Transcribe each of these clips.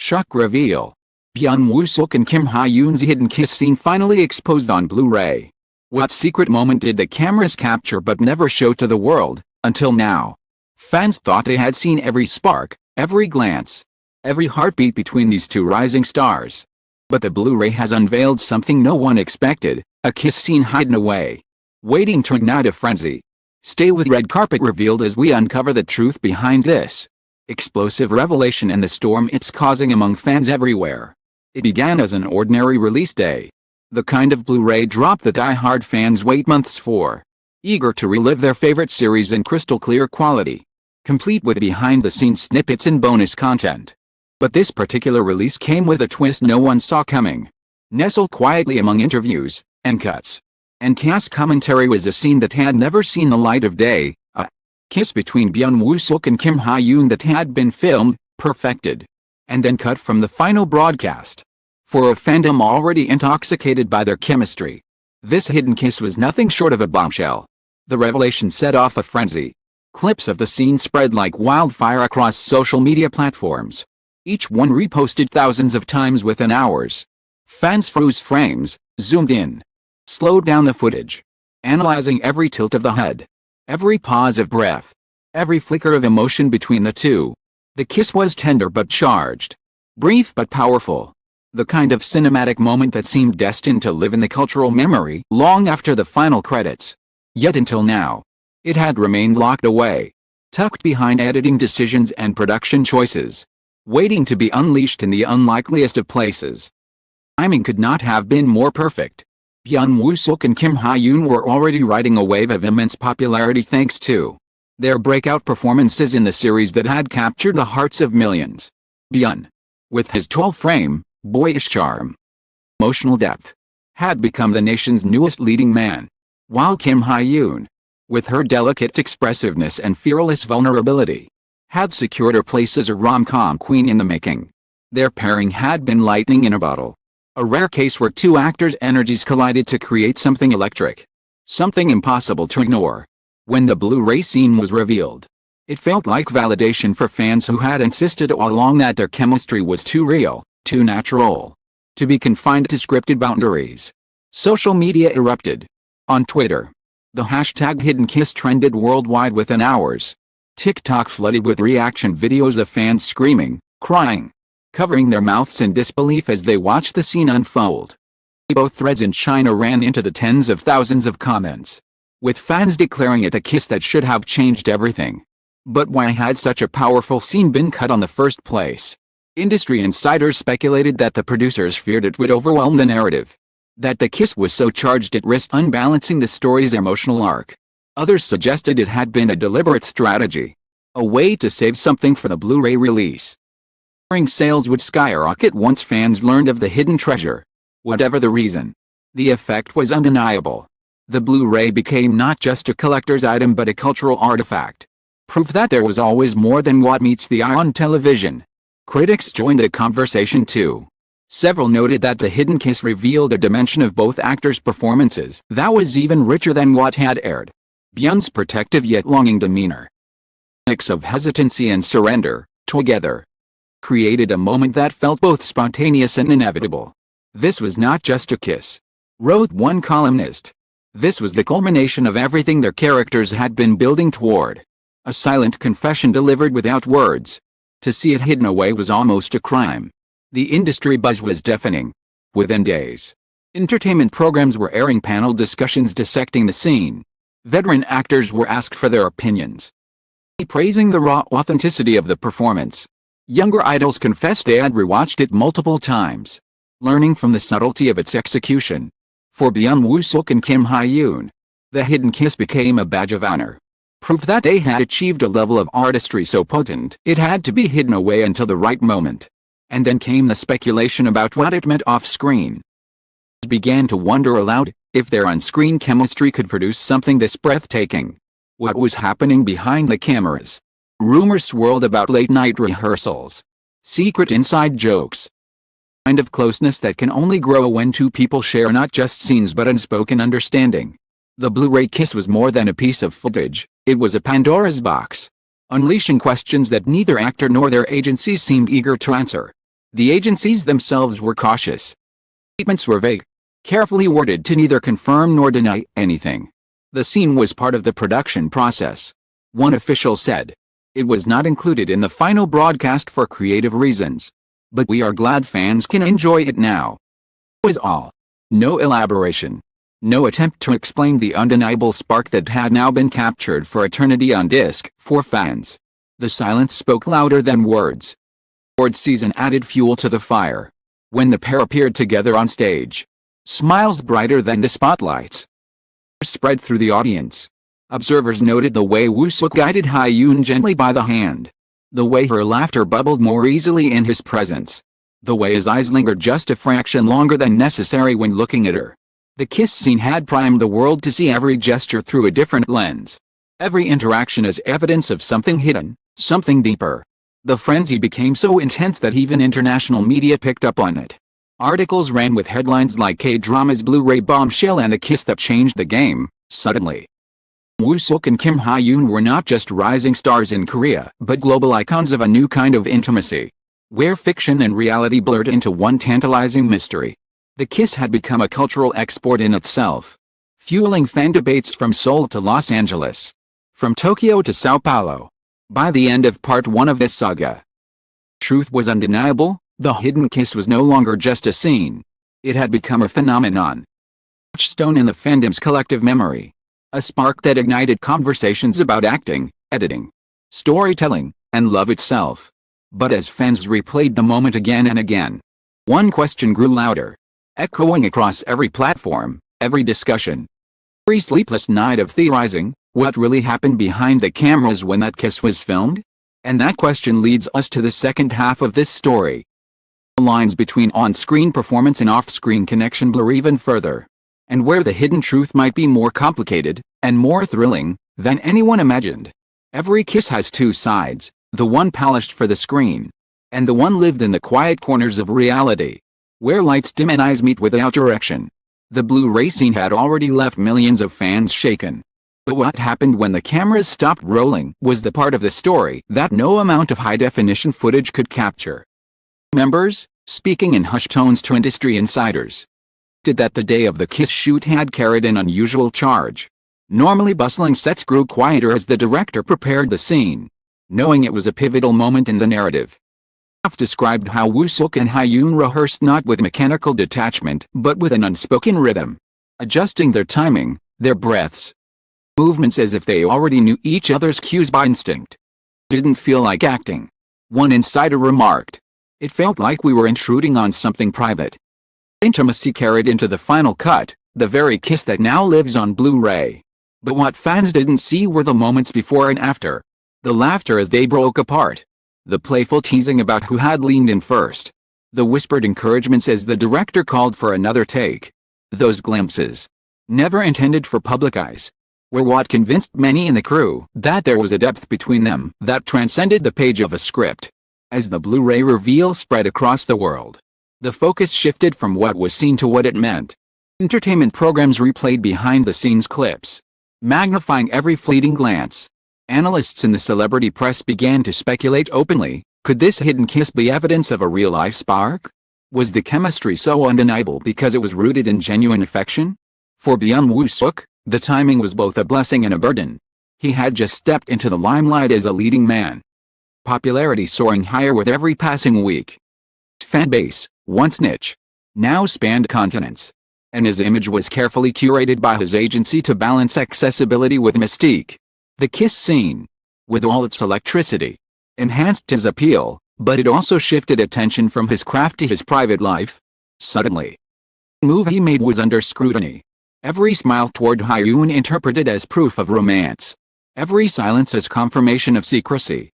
Shock reveal. Byun Woo-seok and Kim Hye-yoon's hidden kiss scene finally exposed on Blu-ray. What secret moment did the cameras capture but never show to the world, until now? Fans thought they had seen every spark, every glance, every heartbeat between these two rising stars. But the Blu-ray has unveiled something no one expected, a kiss scene hidden away, waiting to ignite a frenzy. Stay with Red Carpet revealed as we uncover the truth behind this explosive revelation and the storm it's causing among fans everywhere. It began as an ordinary release day. The kind of Blu-ray drop that die-hard fans wait months for, eager to relive their favorite series in crystal-clear quality, complete with behind-the-scenes snippets and bonus content. But this particular release came with a twist no one saw coming. Nestled quietly among interviews and cuts and cast commentary was a scene that had never seen the light of day, a kiss between Byun Woo-seok and Kim Hye-yoon that had been filmed, perfected, and then cut from the final broadcast. For a fandom already intoxicated by their chemistry, this hidden kiss was nothing short of a bombshell. The revelation set off a frenzy. Clips of the scene spread like wildfire across social media platforms, each one reposted thousands of times within hours. Fans froze frames, zoomed in, slowed down the footage, analyzing every tilt of the head, every pause of breath, every flicker of emotion between the two. The kiss was tender but charged, brief but powerful. The kind of cinematic moment that seemed destined to live in the cultural memory long after the final credits. Yet until now, it had remained locked away, tucked behind editing decisions and production choices, waiting to be unleashed in the unlikeliest of places. Timing could not have been more perfect. Byun Woo-seok and Kim Hye-yoon were already riding a wave of immense popularity thanks to their breakout performances in the series that had captured the hearts of millions. Byun, with his tall frame, boyish charm, emotional depth, had become the nation's newest leading man, while Kim Hye-yoon, with her delicate expressiveness and fearless vulnerability, had secured her place as a rom-com queen in the making. Their pairing had been lightning in a bottle, a rare case where two actors' energies collided to create something electric, something impossible to ignore. When the Blu-ray scene was revealed, it felt like validation for fans who had insisted all along that their chemistry was too real, too natural, to be confined to scripted boundaries. Social media erupted. On Twitter, the hashtag Hidden Kiss trended worldwide within hours. TikTok flooded with reaction videos of fans screaming, crying, covering their mouths in disbelief as they watched the scene unfold. Both threads in China ran into the tens of thousands of comments, with fans declaring it a kiss that should have changed everything. But why had such a powerful scene been cut on the first place? Industry insiders speculated that the producers feared it would overwhelm the narrative, that the kiss was so charged it risked unbalancing the story's emotional arc. Others suggested it had been a deliberate strategy, a way to save something for the Blu-ray release. Sales would skyrocket once fans learned of the hidden treasure. Whatever the reason, the effect was undeniable. The Blu-ray became not just a collector's item but a cultural artifact, proof that there was always more than what meets the eye on television. Critics joined the conversation too. Several noted that the hidden kiss revealed a dimension of both actors' performances that was even richer than what had aired. Byun's protective yet longing demeanor, a mix of hesitancy and surrender, together, created a moment that felt both spontaneous and inevitable. This was not just a kiss, wrote one columnist. This was the culmination of everything their characters had been building toward. A silent confession delivered without words. To see it hidden away was almost a crime. The industry buzz was deafening. Within days, entertainment programs were airing panel discussions dissecting the scene. Veteran actors were asked for their opinions, praising the raw authenticity of the performance. Younger idols confessed they had rewatched it multiple times, learning from the subtlety of its execution. For Byun Woo-seok and Kim Hye-yoon, the hidden kiss became a badge of honor, proof that they had achieved a level of artistry so potent it had to be hidden away until the right moment. And then came the speculation about what it meant off-screen. Began to wonder aloud if their on-screen chemistry could produce something this breathtaking. What was happening behind the cameras? Rumors swirled about late-night rehearsals, secret inside jokes, kind of closeness that can only grow when two people share not just scenes but unspoken understanding. The Blu-ray kiss was more than a piece of footage, it was a Pandora's box, unleashing questions that neither actor nor their agency seemed eager to answer. The agencies themselves were cautious. Statements were vague, carefully worded to neither confirm nor deny anything. The scene was part of the production process. One official said, "It was not included in the final broadcast for creative reasons. But we are glad fans can enjoy it now." That was all. No elaboration. No attempt to explain the undeniable spark that had now been captured for eternity on disc for fans. The silence spoke louder than words. Award season added fuel to the fire. When the pair appeared together on stage, smiles brighter than the spotlights spread through the audience. Observers noted the way Woo-seok guided Hye-yoon gently by the hand. The way her laughter bubbled more easily in his presence. The way his eyes lingered just a fraction longer than necessary when looking at her. The kiss scene had primed the world to see every gesture through a different lens. Every interaction as evidence of something hidden, something deeper. The frenzy became so intense that even international media picked up on it. Articles ran with headlines like K-drama's Blu-ray bombshell and the kiss that changed the game. Suddenly, Woo-seok and Kim Hye-yoon were not just rising stars in Korea, but global icons of a new kind of intimacy, where fiction and reality blurred into one tantalizing mystery. The kiss had become a cultural export in itself, fueling fan debates from Seoul to Los Angeles, from Tokyo to Sao Paulo. By the end of part 1 of this saga, truth was undeniable. The hidden kiss was no longer just a scene. It had become a phenomenon, a touchstone in the fandom's collective memory. A spark that ignited conversations about acting, editing, storytelling, and love itself. But as fans replayed the moment again and again, one question grew louder, echoing across every platform, every discussion, every sleepless night of theorizing: what really happened behind the cameras when that kiss was filmed? And that question leads us to the second half of this story. The lines between on-screen performance and off-screen connection blur even further, and where the hidden truth might be more complicated, and more thrilling, than anyone imagined. Every kiss has two sides, the one polished for the screen, and the one lived in the quiet corners of reality, where lights dim and eyes meet without direction. The Blu-ray scene had already left millions of fans shaken. But what happened when the cameras stopped rolling was the part of the story that no amount of high-definition footage could capture. Members, speaking in hushed tones to industry insiders, that the day of the kiss shoot had carried an unusual charge. Normally bustling sets grew quieter as the director prepared the scene, knowing it was a pivotal moment in the narrative. Staff described how Woo-seok and Hye-yoon rehearsed not with mechanical detachment but with an unspoken rhythm, adjusting their timing, their breaths, movements as if they already knew each other's cues by instinct. Didn't feel like acting. One insider remarked, "It felt like we were intruding on something private." Intimacy carried into the final cut, the very kiss that now lives on Blu-ray. But what fans didn't see were the moments before and after. The laughter as they broke apart. The playful teasing about who had leaned in first. The whispered encouragements as the director called for another take. Those glimpses, never intended for public eyes, were what convinced many in the crew that there was a depth between them that transcended the page of a script. As the Blu-ray reveal spread across the world, the focus shifted from what was seen to what it meant. Entertainment programs replayed behind-the-scenes clips, magnifying every fleeting glance. Analysts in the celebrity press began to speculate openly: could this hidden kiss be evidence of a real-life spark? Was the chemistry so undeniable because it was rooted in genuine affection? For Byun Woo-seok, the timing was both a blessing and a burden. He had just stepped into the limelight as a leading man, popularity soaring higher with every passing week. His fan base, once niche, now spanned continents, and his image was carefully curated by his agency to balance accessibility with mystique. The kiss scene, with all its electricity, enhanced his appeal, but it also shifted attention from his craft to his private life. Suddenly, the move he made was under scrutiny. Every smile toward Hye-yoon interpreted as proof of romance. Every silence as confirmation of secrecy.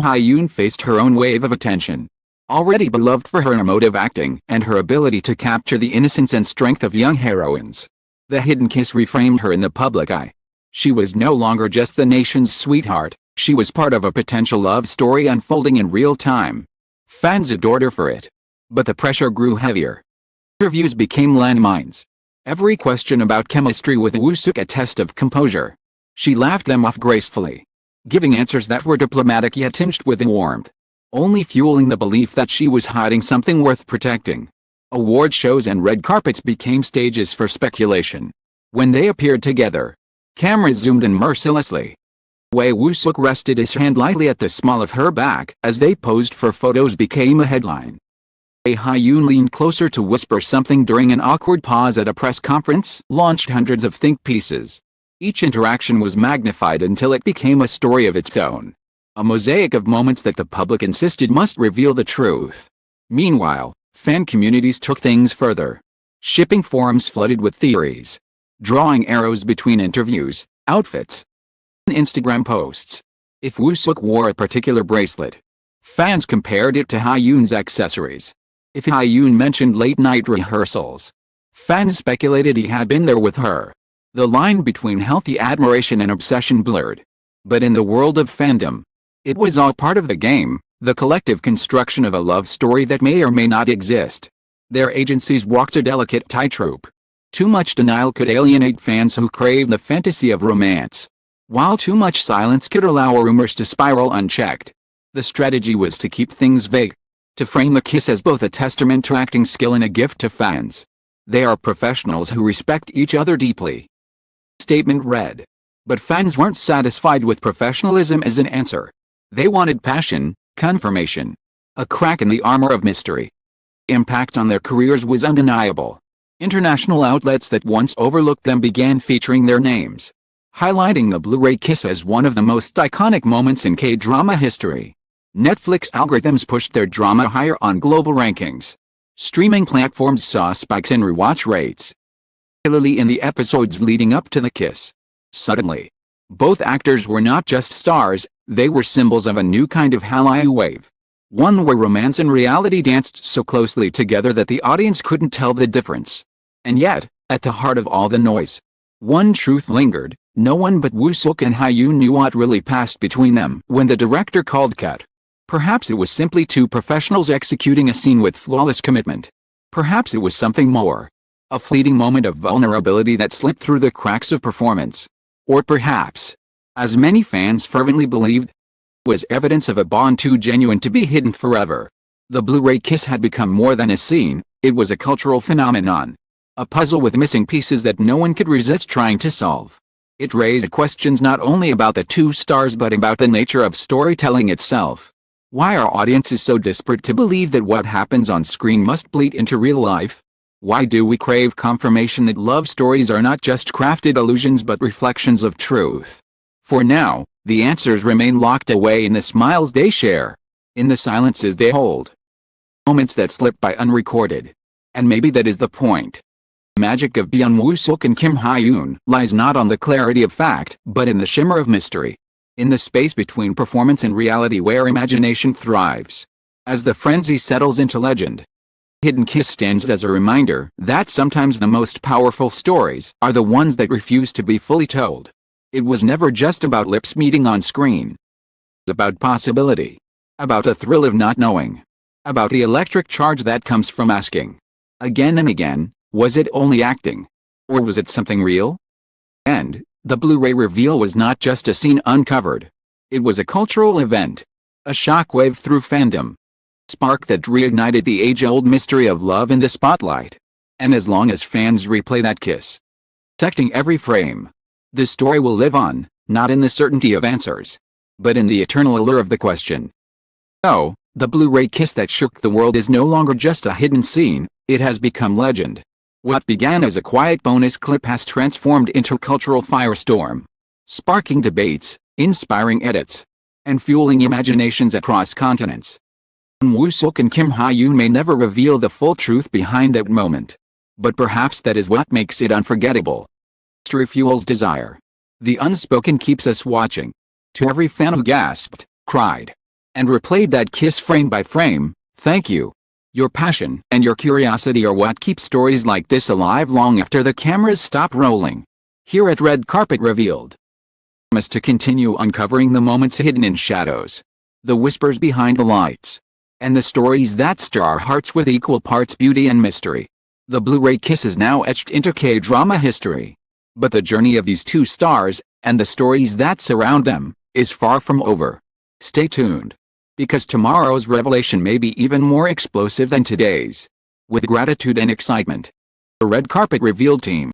Hye-yoon faced her own wave of attention. Already beloved for her emotive acting and her ability to capture the innocence and strength of young heroines, the hidden kiss reframed her in the public eye. She was no longer just the nation's sweetheart, she was part of a potential love story unfolding in real time. Fans adored her for it. But the pressure grew heavier. Interviews became landmines. Every question about chemistry with Woo-seok a test of composure. She laughed them off gracefully, giving answers that were diplomatic yet tinged with warmth. only fueling the belief that she was hiding something worth protecting. Award shows and red carpets became stages for speculation. When they appeared together, cameras zoomed in mercilessly. Byun Woo-seok rested his hand lightly at the small of her back as they posed for photos became a headline. Hye-yoon leaned closer to whisper something during an awkward pause at a press conference, launched hundreds of think pieces. Each interaction was magnified until it became a story of its own. A mosaic of moments that the public insisted must reveal the truth. Meanwhile, fan communities took things further. Shipping forums flooded with theories, drawing arrows between interviews, outfits, and Instagram posts. If Woo-seok wore a particular bracelet, fans compared it to Hye-yoon's accessories. If Hye-yoon mentioned late-night rehearsals, fans speculated he had been there with her. The line between healthy admiration and obsession blurred. But in the world of fandom, it was all part of the game, the collective construction of a love story that may or may not exist. Their agencies walked a delicate tightrope. Too much denial could alienate fans who crave the fantasy of romance, while too much silence could allow rumors to spiral unchecked. The strategy was to keep things vague, to frame the kiss as both a testament to acting skill and a gift to fans. They are professionals who respect each other deeply. Statement read. But fans weren't satisfied with professionalism as an answer. They wanted passion, confirmation, a crack in the armor of mystery. Impact on their careers was undeniable. International outlets that once overlooked them began featuring their names, highlighting the Blu-ray kiss as one of the most iconic moments in K-drama history. Netflix algorithms pushed their drama higher on global rankings. Streaming platforms saw spikes in rewatch rates, particularly in the episodes leading up to the kiss. Suddenly, both actors were not just stars, they were symbols of a new kind of Hallyu wave. One where romance and reality danced so closely together that the audience couldn't tell the difference. And yet, at the heart of all the noise, one truth lingered: no one but Woo-seok and Hye-yoon knew what really passed between them when the director called cut. Perhaps it was simply two professionals executing a scene with flawless commitment. Perhaps it was something more. A fleeting moment of vulnerability that slipped through the cracks of performance. Or perhaps, as many fans fervently believed, was evidence of a bond too genuine to be hidden forever. The Blu-ray kiss had become more than a scene, it was a cultural phenomenon. A puzzle with missing pieces that no one could resist trying to solve. It raised questions not only about the two stars but about the nature of storytelling itself. Why are audiences so desperate to believe that what happens on screen must bleed into real life? Why do we crave confirmation that love stories are not just crafted illusions but reflections of truth? For now, the answers remain locked away in the smiles they share, in the silences they hold. Moments that slip by unrecorded. And maybe that is the point. The magic of Byun Woo-seok and Kim Hye-yoon lies not on the clarity of fact, but in the shimmer of mystery. In the space between performance and reality where imagination thrives. As the frenzy settles into legend, Hidden Kiss stands as a reminder that sometimes the most powerful stories are the ones that refuse to be fully told. It was never just about lips meeting on screen. It was about possibility. About the thrill of not knowing. About the electric charge that comes from asking, again and again, was it only acting? Or was it something real? And the Blu-ray reveal was not just a scene uncovered. It was a cultural event. A shockwave through fandom. Spark that reignited the age-old mystery of love in the spotlight. And as long as fans replay that kiss, dissecting every frame, the story will live on, not in the certainty of answers, but in the eternal allure of the question. So, the Blu-ray kiss that shook the world is no longer just a hidden scene, it has become legend. What began as a quiet bonus clip has transformed into a cultural firestorm, sparking debates, inspiring edits, and fueling imaginations across continents. Woo-seok and Kim Hye-yoon may never reveal the full truth behind that moment. But perhaps that is what makes it unforgettable. Mystery fuels desire. The unspoken keeps us watching. To every fan who gasped, cried, and replayed that kiss frame by frame, thank you. Your passion and your curiosity are what keep stories like this alive long after the cameras stop rolling. Here at Red Carpet Revealed, we promise to continue uncovering the moments hidden in shadows, the whispers behind the lights, and the stories that stir our hearts with equal parts beauty and mystery. The Blu-ray kiss is now etched into K-drama history. But the journey of these two stars, and the stories that surround them, is far from over. Stay tuned. Because tomorrow's revelation may be even more explosive than today's. With gratitude and excitement. The Red Carpet Reveal Team.